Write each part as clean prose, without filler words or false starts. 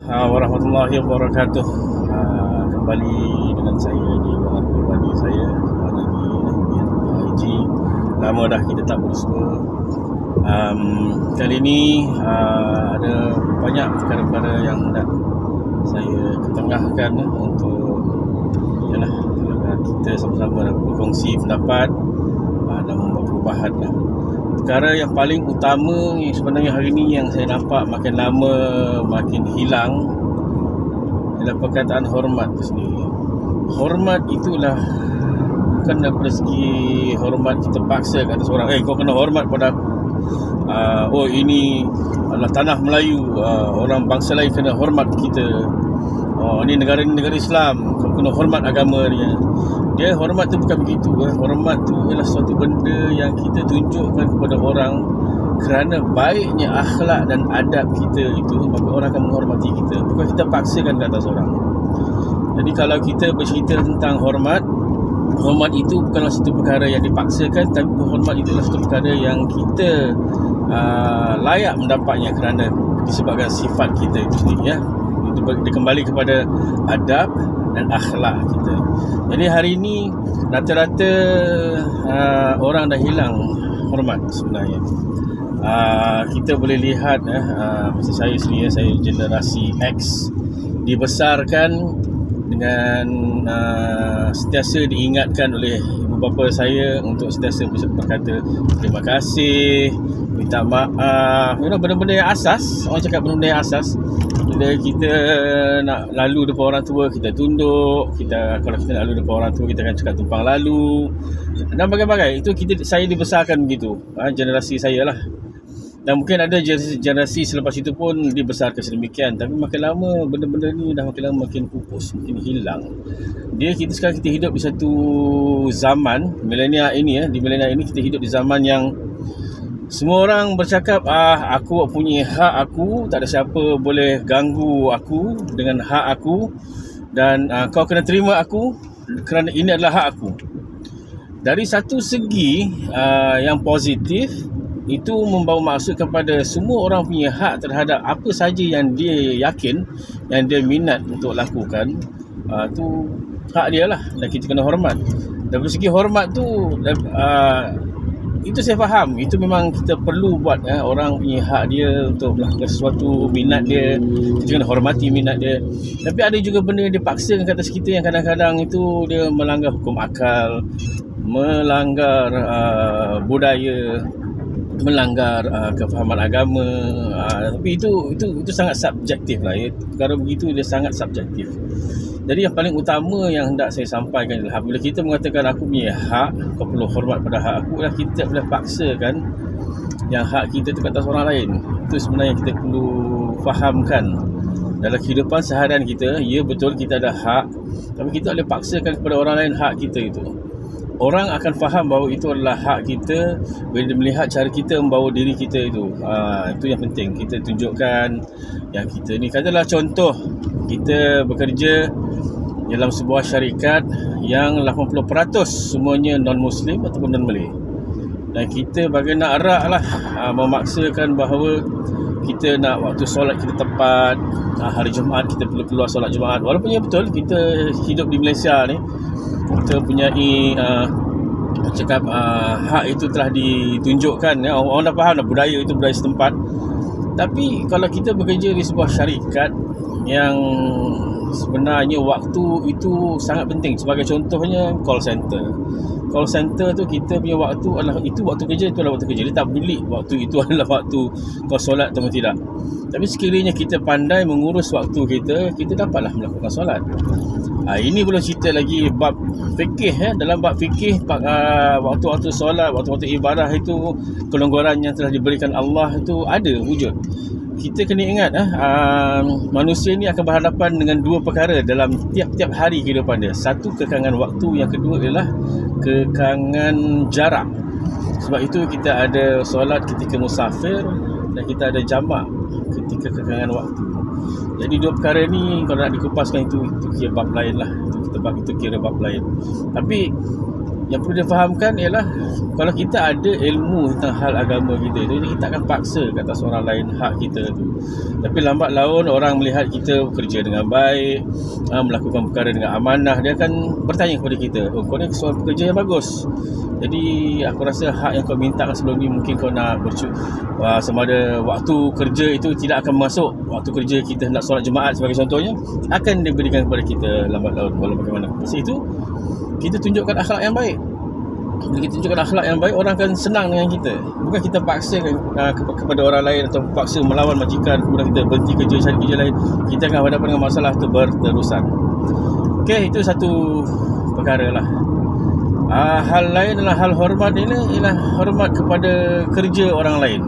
Warahmatullahi wabarakatuh. Kembali dengan saya di ruangan pribadi saya di IG. Lama dah kita tak bersua. Kali ini ada banyak perkara-perkara yang nak saya ketengahkan untuk agar kita sama-sama berkongsi pendapat dan membuat perubahan. Perkara yang paling utama yang sebenarnya hari ini yang saya nampak makin lama makin hilang adalah perkataan hormat itu sendiri. Hormat itulah bukan daripada segi hormat kita paksa kat seorang, kau kena hormat pada aku. Ini adalah tanah Melayu, orang bangsa lain kena hormat kita. Ini negara Islam, kau kena hormat agama dia. Hormat tu bukan begitu. Hormat tu ialah suatu benda yang kita tunjukkan kepada orang kerana baiknya akhlak dan adab kita itu, maka orang akan menghormati kita. Bukan kita paksakan ke atas orang. Jadi kalau kita bercerita tentang hormat itu bukanlah satu perkara yang dipaksakan, tapi hormat itu adalah satu perkara yang kita layak mendapatnya kerana disebabkan sifat kita itu sendiri. Dia kembali kepada adab dan akhlak kita. Jadi hari ini rata-rata orang dah hilang hormat sebenarnya. Kita boleh lihat macam saya sendiri, saya generasi X, dibesarkan dengan sentiasa diingatkan oleh ibu bapa saya untuk sentiasa berkata terima kasih, minta maaf, benda-benda yang asas. Orang cakap benda-benda yang asas. Bila kita nak lalu depan orang tua, kita tunduk. Kalau kita nak lalu depan orang tua, kita akan cakap tumpang lalu dan bagai-bagai. Itu saya dibesarkan begitu, generasi saya lah. Dan mungkin ada generasi selepas itu pun dibesarkan sedemikian. Tapi makin lama benda-benda ni dah makin lama makin pupus, makin hilang. Kita sekarang hidup di satu zaman milenial ini. Di milenial ini kita hidup di zaman yang semua orang bercakap aku punya hak aku, tak ada siapa boleh ganggu aku dengan hak aku, dan kau kena terima aku kerana ini adalah hak aku. Dari satu segi yang positif, itu membawa maksud kepada semua orang punya hak terhadap apa saja yang dia yakin, yang dia minat untuk lakukan. Tu hak dia lah, dan kita kena hormat. Dari segi hormat tu, itu saya faham, itu memang kita perlu buat. Orang punya hak dia untuk melakukan sesuatu, minat dia, kita kena hormati minat dia. Tapi ada juga benda yang dipaksakan ke atas kita, yang kadang-kadang itu dia melanggar hukum akal, melanggar budaya, melanggar kefahaman agama. Tapi itu sangat subjektif lah. Perkara begitu dia sangat subjektif. Jadi yang paling utama yang hendak saya sampaikan adalah, bila kita mengatakan aku punya hak, kau perlu hormat pada hak aku, adalah kita tak boleh paksakan yang hak kita itu ke atas orang lain. Itu sebenarnya kita perlu fahamkan dalam kehidupan seharian kita. Ya, betul kita ada hak, tapi kita tak boleh paksakan kepada orang lain hak kita itu. Orang akan faham bahawa itu adalah hak kita bila dia melihat cara kita membawa diri kita itu. Itu yang penting kita tunjukkan yang kita ni. Katalah contoh, kita bekerja dalam sebuah syarikat yang 80% semuanya non-Muslim ataupun non-Malay, dan kita bagai nak arak lah, memaksakan bahawa kita nak waktu solat kita tepat. Hari Jumaat kita perlu keluar solat Jumaat. Walaupun ya betul, kita hidup di Malaysia ni, kita punyai cakap hak itu telah ditunjukkan. Orang dah faham dah, budaya itu budaya setempat. Tapi kalau kita bekerja di sebuah syarikat yang sebenarnya waktu itu sangat penting. Sebagai contohnya call center. Call center tu kita punya waktu adalah itu waktu kerja, itu adalah waktu kerja. Dia tak peduli waktu itu adalah waktu kau solat atau tidak. Tapi sekiranya kita pandai mengurus waktu kita dapatlah melakukan solat. Ini belum cerita lagi bab fikih. Dalam bab fikih, waktu-waktu solat, waktu-waktu ibadah itu, kelonggaran yang telah diberikan Allah itu ada wujud. Kita kena ingat manusia ini akan berhadapan dengan dua perkara dalam tiap-tiap hari kehidupan dia. Satu, kekangan waktu. Yang kedua adalah kekangan jarak. Sebab itu kita ada solat ketika musafir dan kita ada jamak ketika kekangan waktu. Jadi dua perkara ni kalau nak dikupaskan itu kira bab lain lah. Itu kira bab lain. Tapi yang perlu dia fahamkan ialah kalau kita ada ilmu tentang hal agama kita tu, kita akan paksa kat atas orang lain hak kita tu. Tapi lambat laun orang melihat kita bekerja dengan baik, melakukan perkara dengan amanah, dia akan bertanya kepada kita, oh kau ni seorang pekerja yang bagus, jadi aku rasa hak yang kau minta sebelum ni mungkin kau nak sama ada waktu kerja itu tidak akan masuk waktu kerja kita nak solat Jumaat sebagai contohnya, akan diberikan kepada kita lambat laun walau bagaimana. Pasal itu kita tunjukkan akhlak yang baik. Bila kita tunjukkan akhlak yang baik, orang akan senang dengan kita. Bukan kita paksa kepada orang lain atau paksa melawan majikan, kemudian kita berhenti kerja, cari kerja lain. Kita akan berhadapan dengan masalah itu berterusan. Okey, itu satu perkara lah. Hal lain adalah hal hormat ini ialah hormat kepada kerja orang lain.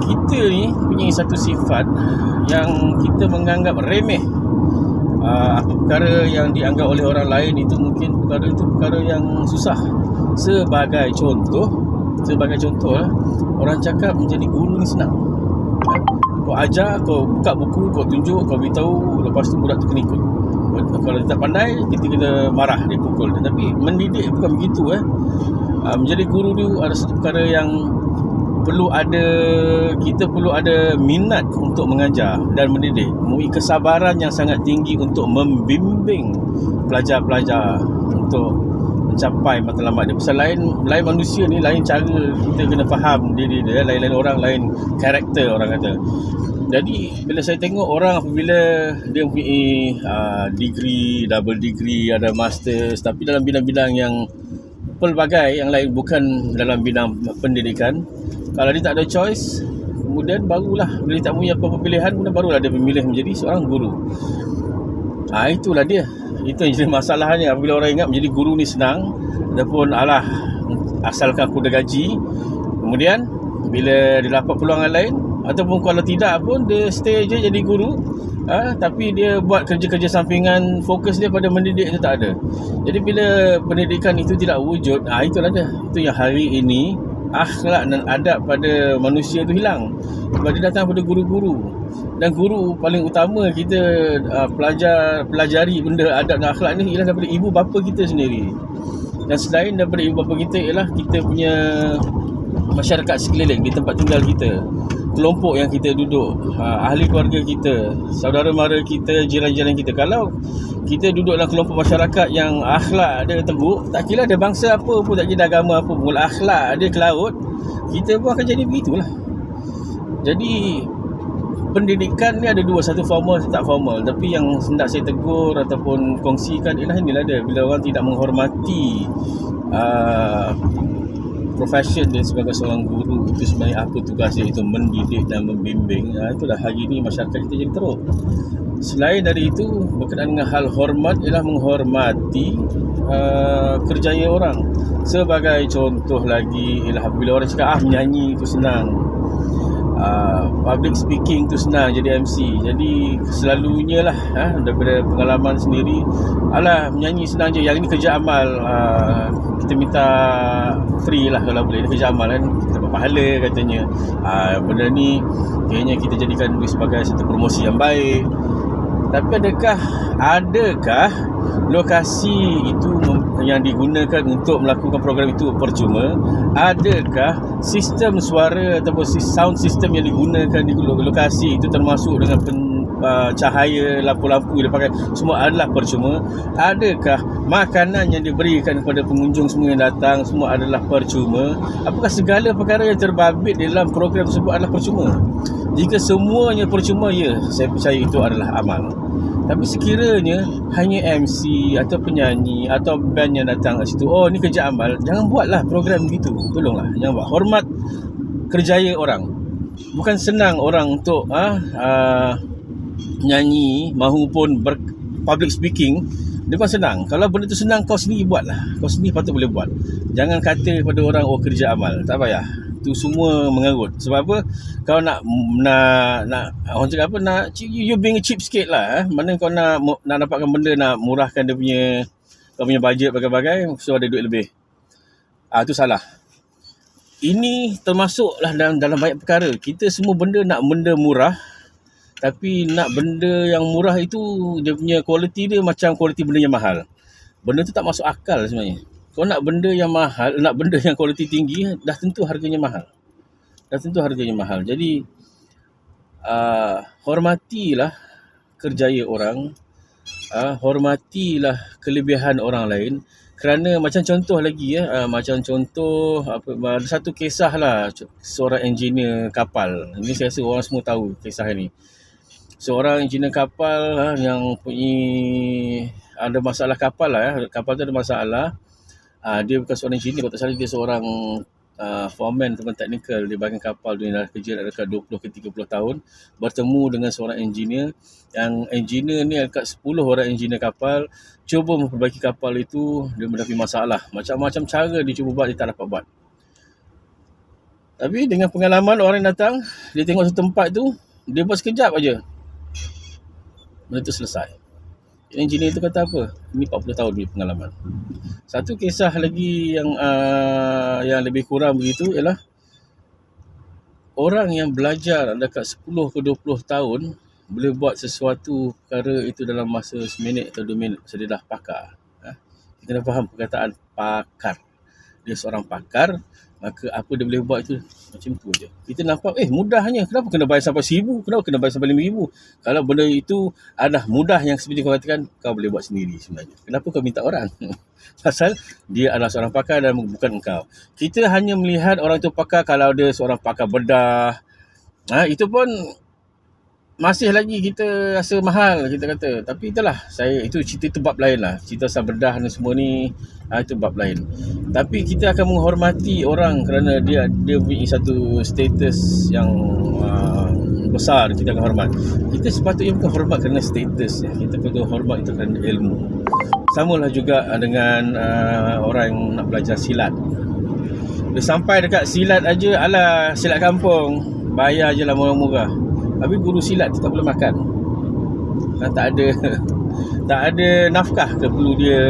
Kita ni punya satu sifat yang kita menganggap remeh. Apa perkara yang dianggap oleh orang lain itu mungkin perkara yang susah. Sebagai contoh lah, orang cakap menjadi guru ni senang. Kau ajar, kau buka buku, kau tunjuk, kau beritahu, lepas tu budak tu kena ikut. Kalau dia tak pandai, kita marah, dia pukul. Tetapi mendidik bukan begitu. Menjadi guru tu ada satu perkara yang kita perlu ada minat untuk mengajar dan mendidik, mempunyai kesabaran yang sangat tinggi untuk membimbing pelajar-pelajar untuk mencapai matlamat dia. Pasal lain manusia ni, lain cara kita kena faham diri dia, lain orang, lain karakter orang kata. Jadi bila saya tengok orang apabila dia mempunyai degree, double degree, ada masters, tapi dalam bidang-bidang yang pelbagai yang lain, bukan dalam bidang pendidikan, kalau dia tak ada choice, kemudian barulah bila dia tak punya apa-apa pilihan, kemudian barulah dia memilih menjadi seorang guru. Itulah dia. Itu yang jadi masalahnya. Apabila orang ingat menjadi guru ni senang, ataupun asalkan aku ada gaji, kemudian bila dia dapat peluangan lain, ataupun kalau tidak pun dia stay je jadi guru, tapi dia buat kerja-kerja sampingan, fokus dia pada mendidik itu tak ada. Jadi bila pendidikan itu tidak wujud, itulah dia. Itu yang hari ini akhlak dan adab pada manusia itu hilang. Sebab dia datang pada guru-guru. Dan guru paling utama kita pelajari benda adab dan akhlak ni ialah daripada ibu bapa kita sendiri. Dan selain daripada ibu bapa kita ialah kita punya masyarakat sekeliling di tempat tinggal kita, kelompok yang kita duduk, ahli keluarga kita, saudara mara kita, jiran-jiran kita. Kalau kita duduk dalam kelompok masyarakat yang akhlak dia teruk, tak kira ada bangsa apa pun, tak kira agama apa pun, akhlak dia ke laut, kita pun akan jadi begitulah. Jadi pendidikan ni ada dua, satu formal, satu tak formal. Tapi yang hendak saya tegur ataupun kongsikan ialah inilah dia, bila orang tidak menghormati profession dia sebagai seorang guru, itu sebenarnya apa tugas dia, itu mendidik dan membimbing. Itulah hari ini masyarakat kita jadi teruk. Selain dari itu, berkenaan dengan hal hormat ialah menghormati kerjaya orang. Sebagai contoh lagi ialah apabila orang cakap menyanyi itu senang, public speaking tu senang jadi MC. Jadi selalunya lah daripada pengalaman sendiri, menyanyi senang je, yang ini kerja amal, kita minta free lah kalau boleh, kerja amal kan, dapat pahala katanya. Benda ni kayaknya kita jadikan sebagai satu promosi yang baik. Tapi adakah lokasi itu yang digunakan untuk melakukan program itu percuma? Adakah sistem suara ataupun sound system yang digunakan di lokasi itu termasuk dengan cahaya, lampu-lampu yang dipakai, semua adalah percuma? Adakah makanan yang diberikan kepada pengunjung semua yang datang semua adalah percuma? Apakah segala perkara yang terbabit dalam program tersebut adalah percuma? Jika semuanya percuma, ya, saya percaya itu adalah amal. Tapi sekiranya hanya MC atau penyanyi atau band yang datang kat situ, ni kerja amal, jangan buatlah program begitu. Tolonglah, jangan buat. Hormat kerjaya orang. Bukan senang orang untuk nyanyi mahupun public speaking, dia bukan senang. Kalau benda tu senang, kau sendiri buatlah. Kau sendiri patut boleh buat. Jangan kata kepada orang, kerja amal. Tak payah. Itu semua mengarut. Sebab apa? Kau nak orang cakap apa, you being cheap sikit lah. Mana kau nak dapatkan benda, nak murahkan dia punya, kau punya budget bagai-bagai, so ada duit lebih. Itu salah. Ini termasuklah dalam banyak perkara. Kita semua benda nak benda murah, tapi nak benda yang murah itu dia punya kualiti dia macam kualiti benda yang mahal. Benda tu tak masuk akal sebenarnya. Kau nak benda yang mahal, nak benda yang kualiti tinggi, dah tentu harganya mahal. Jadi hormatilah kerjaya orang, hormatilah kelebihan orang lain. Kerana macam contoh lagi macam contoh ada satu kisah lah, seorang engineer kapal. Ini saya rasa orang semua tahu kisah ini. Seorang engineer kapal yang ada masalah kapal kapal tu ada masalah. Dia bukan seorang engineer, kalau tak salah dia seorang foreman teman teknikal di bahagian kapal. Dia dah kerja dekat 20 ke 30 tahun. Bertemu dengan seorang engineer. Yang engineer ni dekat 10 orang engineer kapal. Cuba memperbaiki kapal itu, dia mendapat masalah. Macam-macam cara dia cuba buat, dia tak dapat buat. Tapi dengan pengalaman orang yang datang, dia tengok satu tempat tu, dia buat sekejap aja, benda tu selesai. Engineer tu kata apa? Ini 40 tahun punya pengalaman. Satu kisah lagi yang lebih kurang begitu ialah orang yang belajar dekat 10 ke 20 tahun boleh buat sesuatu perkara itu dalam masa seminit atau 2 minit. So, dia dah pakar. Kita dah faham perkataan pakar. Dia seorang pakar, maka apa dia boleh buat itu macam tu je. Kita nampak mudahnya. Kenapa kena bayar sampai 1,000? Kenapa kena bayar sampai 5,000? Kalau benda itu adalah mudah yang seperti kau katakan, kau boleh buat sendiri sebenarnya. Kenapa kau minta orang? Pasal dia adalah seorang pakar dan bukan engkau. Kita hanya melihat orang itu pakar kalau dia seorang pakar bedah. Itu pun masih lagi kita rasa mahal, kita kata. Tapi itulah, itu cerita tu bab lain lah. Cerita pasal bedah dan semua ni, itu bab lain. Tapi kita akan menghormati orang kerana dia punya satu status yang besar, kita akan hormat. Kita sepatutnya bukan hormat kerana status. Kita perlu hormat itu kerana ilmu. Samalah juga dengan orang yang nak belajar silat. Dia sampai dekat silat aja, alah silat kampung, bayar je lah murah-murah. Tapi guru silat tu tak boleh makan. Tak ada nafkah ke perlu dia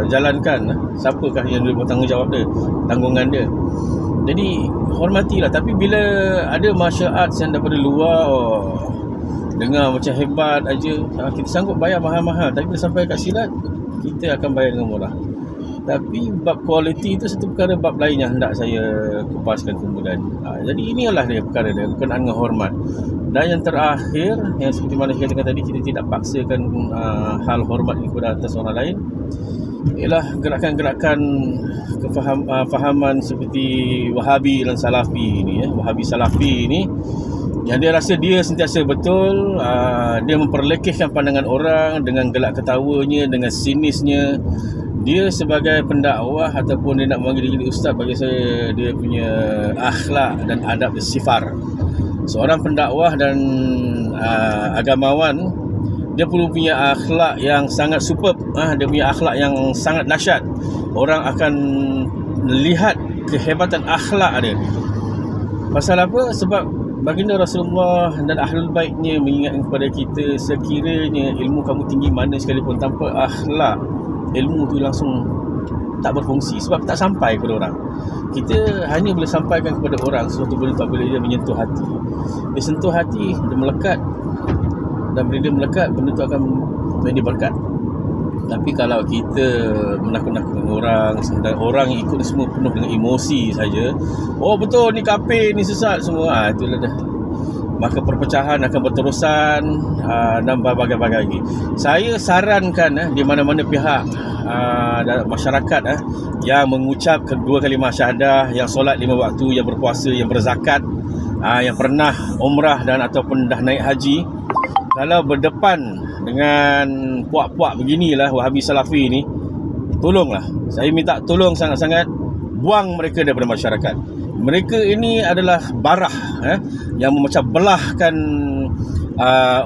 jalankan. Siapakah yang dia bertanggungjawab dia, tanggungan dia. Jadi hormatilah. Tapi bila ada martial arts yang daripada luar, dengar macam hebat aja, kita sanggup bayar mahal-mahal. Tapi bila sampai kat silat, kita akan bayar dengan murah. Tapi bab kualiti itu satu perkara bab lain yang hendak saya kupaskan kemudian. Jadi inilah dia perkara dia, berkenaan dengan hormat. Dan yang terakhir, yang seperti mana saya katakan tadi, kita tidak paksakan hal hormat ini kepada atas orang lain, ialah gerakan-gerakan kefahaman seperti Wahabi dan Salafi ini. Wahabi Salafi ini, yang dia rasa dia sentiasa betul, dia memperlekehkan pandangan orang dengan gelak ketawanya, dengan sinisnya. Dia sebagai pendakwah ataupun dia nak memanggil diri ustaz, bagi saya dia punya akhlak dan adab dia sifar. Seorang pendakwah dan agamawan, dia perlu punya akhlak yang sangat superb. Dia punya akhlak yang sangat dahsyat. Orang akan lihat kehebatan akhlak dia. Pasal apa? Sebab baginda Rasulullah dan Ahlul Baitnya mengingatkan kepada kita, sekiranya ilmu kamu tinggi mana sekalipun, tanpa akhlak, ilmu tu langsung tak berfungsi, sebab tak sampai kepada orang. Kita hanya boleh sampaikan kepada orang sesuatu benda apabila dia menyentuh hati. Dia sentuh hati, dia melekat. Dan bila dia melekat, benda tu akan menjadi berkat. Tapi kalau kita menakut-nakutkan orang, dan orang ikut semua penuh dengan emosi saja, betul ni kafir, ni sesat semua, itulah dah, maka perpecahan akan berterusan dan berbagai-bagai lagi. Saya sarankan di mana-mana pihak masyarakat yang mengucap kedua kalimah syahadah, yang solat 5 waktu, yang berpuasa, yang berzakat, yang pernah umrah dan ataupun dah naik haji, kalau berdepan dengan puak-puak beginilah Wahabi Salafi ni, tolonglah, saya minta tolong sangat-sangat, buang mereka daripada masyarakat. Mereka ini adalah barah yang memecah belahkan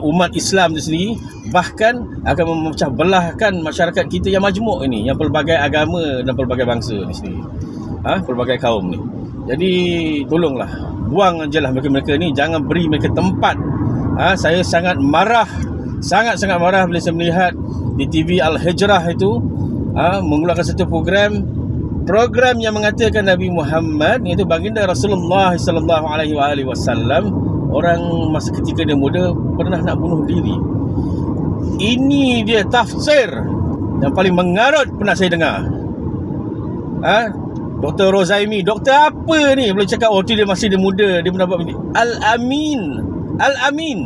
umat Islam itu sendiri, bahkan akan memecah belahkan masyarakat kita yang majmuk ini, yang pelbagai agama dan pelbagai bangsa ni sendiri, pelbagai kaum ni. Jadi tolonglah, buang ajalah mereka-mereka ni, jangan beri mereka tempat. Saya sangat marah, sangat-sangat marah bila saya melihat di TV Al-Hijrah itu mengeluarkan satu program yang mengatakan Nabi Muhammad, iaitu baginda Rasulullah sallallahu alaihi wasallam, orang masa ketika dia muda pernah nak bunuh diri. Ini dia tafsir yang paling mengarut pernah saya dengar. Dr. Rozaimi, doktor apa ni boleh cakap dia masih dia muda, dia mendapat begini. Al-Amin,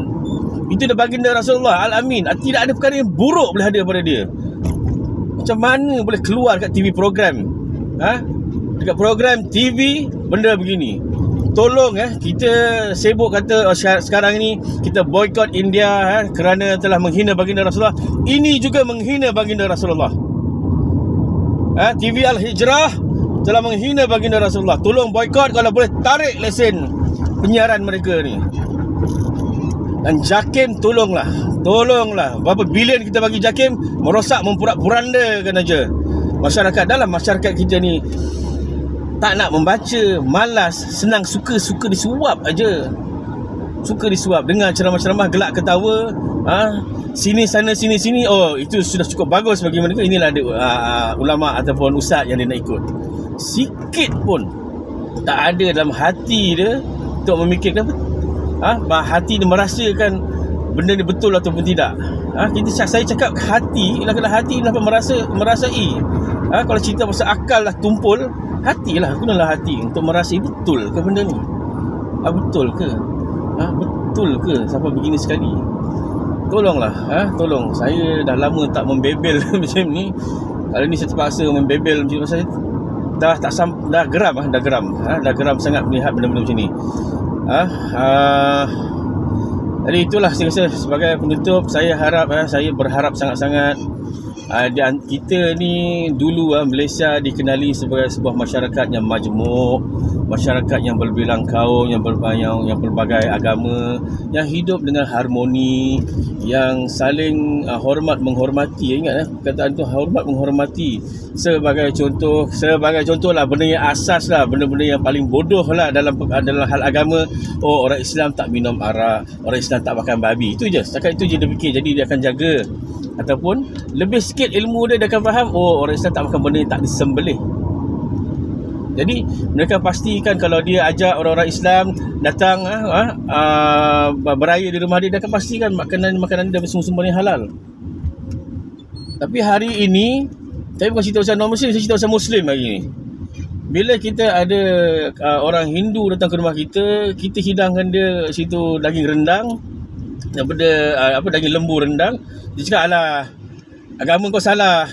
itu dah baginda Rasulullah. Al-Amin, tidak ada perkara yang buruk boleh ada pada dia. Macam mana boleh keluar kat TV program, dekat program TV benda begini? Tolong kita sibuk kata sekarang ni kita boycott India kerana telah menghina baginda Rasulullah. Ini juga menghina baginda Rasulullah. TV Al-Hijrah telah menghina baginda Rasulullah. Tolong boycott, kalau boleh tarik lesen penyiaran mereka ni. Dan JAKIM tolonglah. Berapa bilion kita bagi JAKIM, merosak, memporak-porandakan aja masyarakat. Dalam masyarakat kita ni tak nak membaca, malas, senang, suka disuap aja. Suka disuap, dengar ceramah-ceramah gelak ketawa, sini sana sini. Oh, itu sudah cukup bagus bagi mereka. Inilah ada ulama ataupun ustaz yang dia nak ikut. Sikit pun tak ada dalam hati dia untuk memikirkan hati dia merasakan benda ni betul ataupun tidak. Saya cakap hati, kalau hati dapat merasai. Kalau cerita pasal akal lah tumpul, hati lah, gunalah hati untuk merasai betul ke benda ni. Betul ke? Betul ke sampai begini sekali? Tolonglah, tolong. Saya dah lama tak membebel macam ni. Kali ni saya terpaksa membebel macam ni. Saya dah geram sangat melihat benda-benda macam ni. Jadi itulah saya rasa sebagai penutup, saya berharap sangat-sangat kita ni dulu Malaysia dikenali sebagai sebuah masyarakat yang majmuk, masyarakat yang berbilang kaum, yang berbagai agama, yang hidup dengan harmoni, yang saling hormat menghormati. Ingat perkataan tu, hormat menghormati. Sebagai contoh lah, benda yang asas lah, benda-benda yang paling bodoh lah dalam hal agama. Orang Islam tak minum arak, orang Islam tak makan babi. Itu je, setakat itu je dia fikir. Jadi dia akan jaga, ataupun lebih sikit ilmu dia akan faham, orang Islam tak makan benda yang tak disembelih. Jadi mereka pastikan kalau dia ajak orang-orang Islam datang beraya di rumah dia akan pastikan makanan dia bersumber-sumber yang halal. Tapi hari ini saya bukan cerita pasal non-Muslim, saya cerita pasal Muslim hari ni. Bila kita ada orang Hindu datang ke rumah kita hidangkan dia situ daging rendang, daripada daging lembu rendang. Dia cakap, alah, agama kau salah,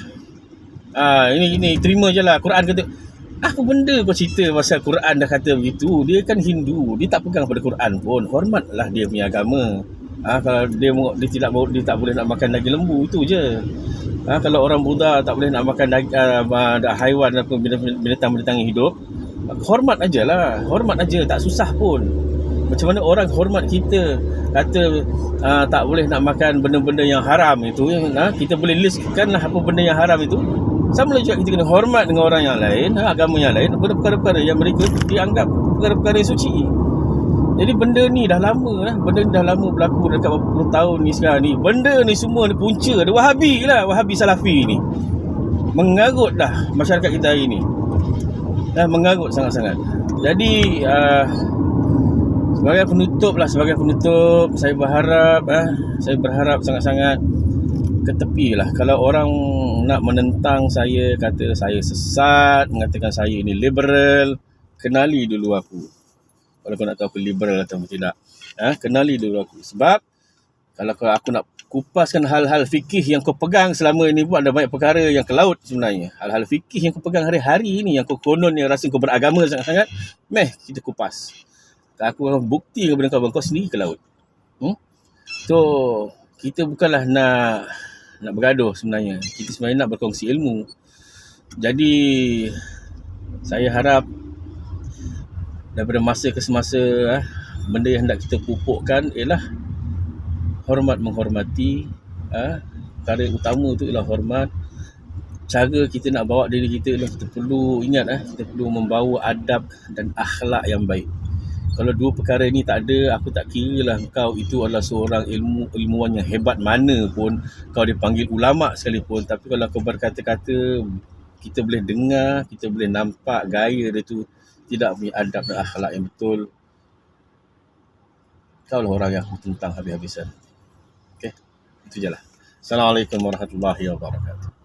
ini terima je lah. Quran kata, apa benda kau cerita pasal Quran dah kata begitu? Dia kan Hindu, dia tak pegang pada Quran pun. Hormatlah dia punya agama. Kalau dia tak boleh nak makan daging lembu, itu je. Kalau orang Buddha tak boleh nak makan haiwan atau binatang-binatang yang hidup, hormat ajalah, hormat aja, tak susah pun. Macam mana orang hormat kita, kata tak boleh nak makan benda-benda yang haram itu, kita boleh listkanlah apa benda yang haram itu. Sama juga kita kena hormat dengan orang yang lain, agama yang lain, perkara-perkara yang mereka dianggap perkara-perkara yang suci. Jadi benda ni dah lama berlaku dekat berapa puluh tahun ni sekarang ni. Benda ni semua ni punca ada Wahabi Salafi ni. Mengarut dah masyarakat kita hari ni. Mengarut sangat-sangat. Jadi sebagai penutup, saya berharap sangat-sangat ketepilah. Kalau orang nak menentang saya, kata saya sesat, mengatakan saya ini liberal, kenali dulu aku. Kalau kau nak tahu aku liberal atau tidak, kenali dulu aku. Sebab kalau aku nak kupaskan hal-hal fikih yang kau pegang selama ini pun, ada banyak perkara yang ke laut sebenarnya. Hal-hal fikih yang kau pegang hari-hari ini, yang kau konon yang rasa kau beragama sangat-sangat, kita kupas. Aku akan bukti kepada kau sendiri ke laut. So kita bukanlah nak bergaduh sebenarnya. Kita sebenarnya nak berkongsi ilmu. Jadi saya harap daripada masa ke semasa, benda yang hendak kita pupukkan ialah hormat menghormati. Perkara utama tu ialah hormat. Cara kita nak bawa diri kita ialah kita perlu ingat, kita perlu membawa adab dan akhlak yang baik. Kalau dua perkara ni tak ada, aku tak kira lah kau itu adalah seorang ilmuwan yang hebat mana pun, kau dipanggil ulama sekalipun. Tapi kalau kau berkata-kata, kita boleh dengar, kita boleh nampak gaya dia tu tidak punya adab dan akhlak yang betul, kau lah orang yang aku tentang habis-habisan. Okay, itu je lah. Assalamualaikum warahmatullahi wabarakatuh.